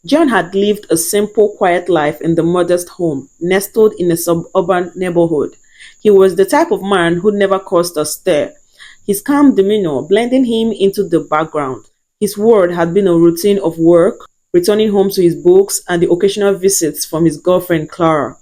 John had lived a simple, quiet life in the modest home, nestled in a suburban neighborhood. He was the type of man who never caused a stir, his calm demeanor blending him into the background. His world had been a routine of work, returning home to his books, and the occasional visits from his girlfriend Clara.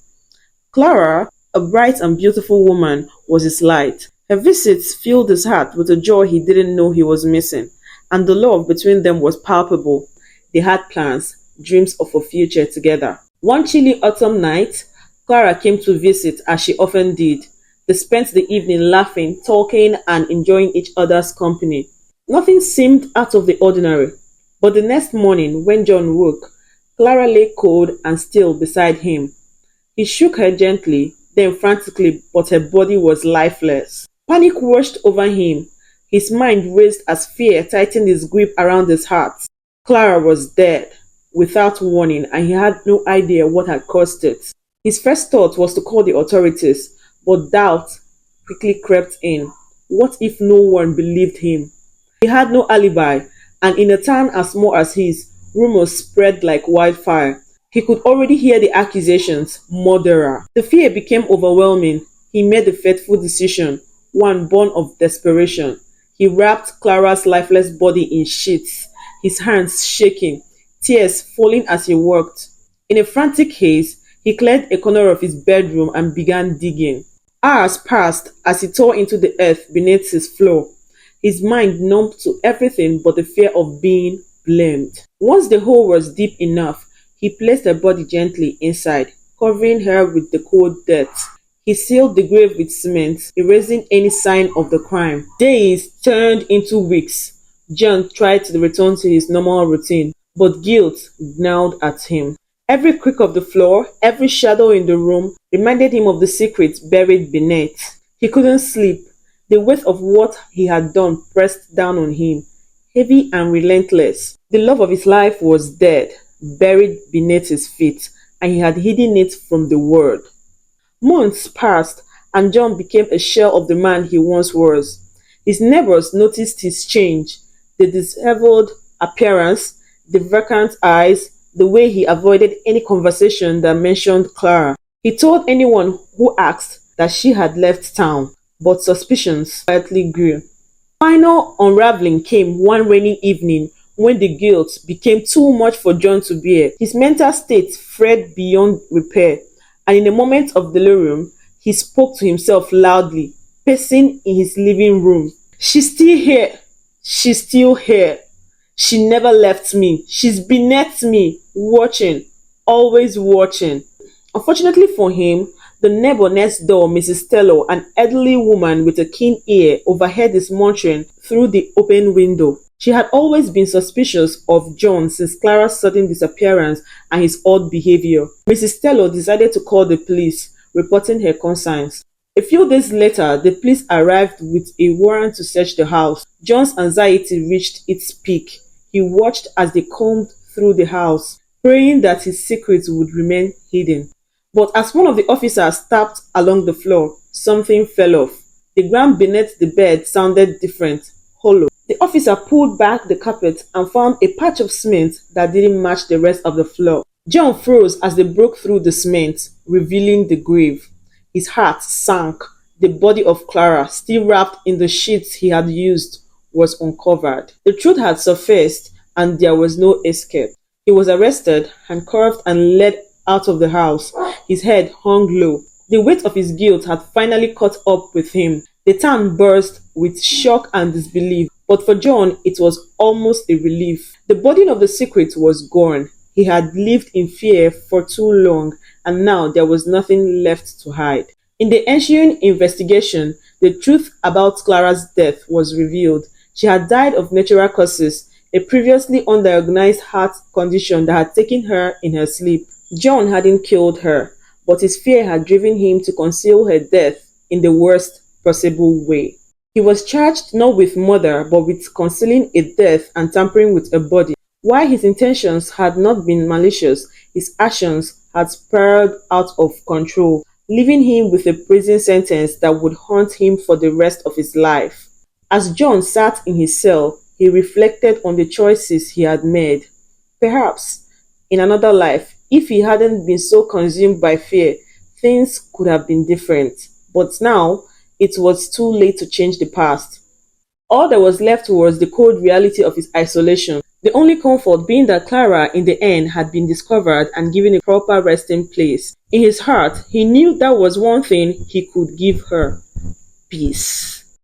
Clara, a bright and beautiful woman, was his light. Her visits filled his heart with a joy he didn't know he was missing, and the love between them was palpable. They had plans, dreams of a future together. One chilly autumn night, Clara came to visit as she often did. They spent the evening laughing, talking, and enjoying each other's company. Nothing seemed out of the ordinary, but the next morning, when John woke, Clara lay cold and still beside him. He shook her gently, then frantically, but her body was lifeless. Panic washed over him. His mind raced as fear tightened his grip around his heart. Clara was dead, without warning, and he had no idea what had caused it. His first thought was to call the authorities, but doubt quickly crept in. What if no one believed him? He had no alibi, and in a town as small as his, rumors spread like wildfire. He could already hear the accusations, murderer. The fear became overwhelming. He made a fateful decision, one born of desperation. He wrapped Clara's lifeless body in sheets, his hands shaking, tears falling as he worked. In a frantic haste, he cleared a corner of his bedroom and began digging. Hours passed as he tore into the earth beneath his floor, his mind numb to everything but the fear of being blamed. Once the hole was deep enough, he placed her body gently inside, covering her with the cold dirt. He sealed the grave with cement, erasing any sign of the crime. Days turned into weeks. John tried to return to his normal routine, but guilt gnawed at him. Every creak of the floor, every shadow in the room reminded him of the secrets buried beneath. He couldn't sleep. The weight of what he had done pressed down on him, heavy and relentless. The love of his life was dead, buried beneath his feet, and he had hidden it from the world. Months passed, and John became a shell of the man he once was. His neighbors noticed his change, the disheveled appearance, the vacant eyes, the way he avoided any conversation that mentioned Clara. He told anyone who asked that she had left town, but suspicions quietly grew. Final unraveling came one rainy evening when the guilt became too much for John to bear. His mental state frayed beyond repair, and in a moment of delirium, he spoke to himself loudly, pacing in his living room. She's still here. She's still here. She never left me. She's beneath me, watching, always watching. Unfortunately for him, the neighbor next door, Mrs. Stello, an elderly woman with a keen ear, overheard his muttering through the open window. She had always been suspicious of John since Clara's sudden disappearance and his odd behavior. Mrs. Stello decided to call the police, reporting her concerns. A few days later, the police arrived with a warrant to search the house. John's anxiety reached its peak. He watched as they combed through the house, praying that his secrets would remain hidden. But as one of the officers tapped along the floor, something fell off. The ground beneath the bed sounded different, hollow. The officer pulled back the carpet and found a patch of cement that didn't match the rest of the floor. John froze as they broke through the cement, revealing the grave. His heart sank. The body of Clara, still wrapped in the sheets he had used, was uncovered. The truth had surfaced, and there was no escape. He was arrested, handcuffed, and led out of the house. His head hung low. The weight of his guilt had finally caught up with him. The town burst with shock and disbelief, but for John it was almost a relief. The burden of the secret was gone. He had lived in fear for too long, and now there was nothing left to hide. In the ensuing investigation, the truth about Clara's death was revealed. She had died of natural causes, a previously undiagnosed heart condition that had taken her in her sleep. John hadn't killed her, but his fear had driven him to conceal her death in the worst possible way. He was charged not with murder, but with concealing a death and tampering with a body. While his intentions had not been malicious, his actions had spiraled out of control, leaving him with a prison sentence that would haunt him for the rest of his life. As John sat in his cell, he reflected on the choices he had made. Perhaps in another life, if he hadn't been so consumed by fear, things could have been different. But now, it was too late to change the past. All that was left was the cold reality of his isolation. The only comfort being that Clara, in the end, had been discovered and given a proper resting place. In his heart, he knew that was one thing he could give her: peace.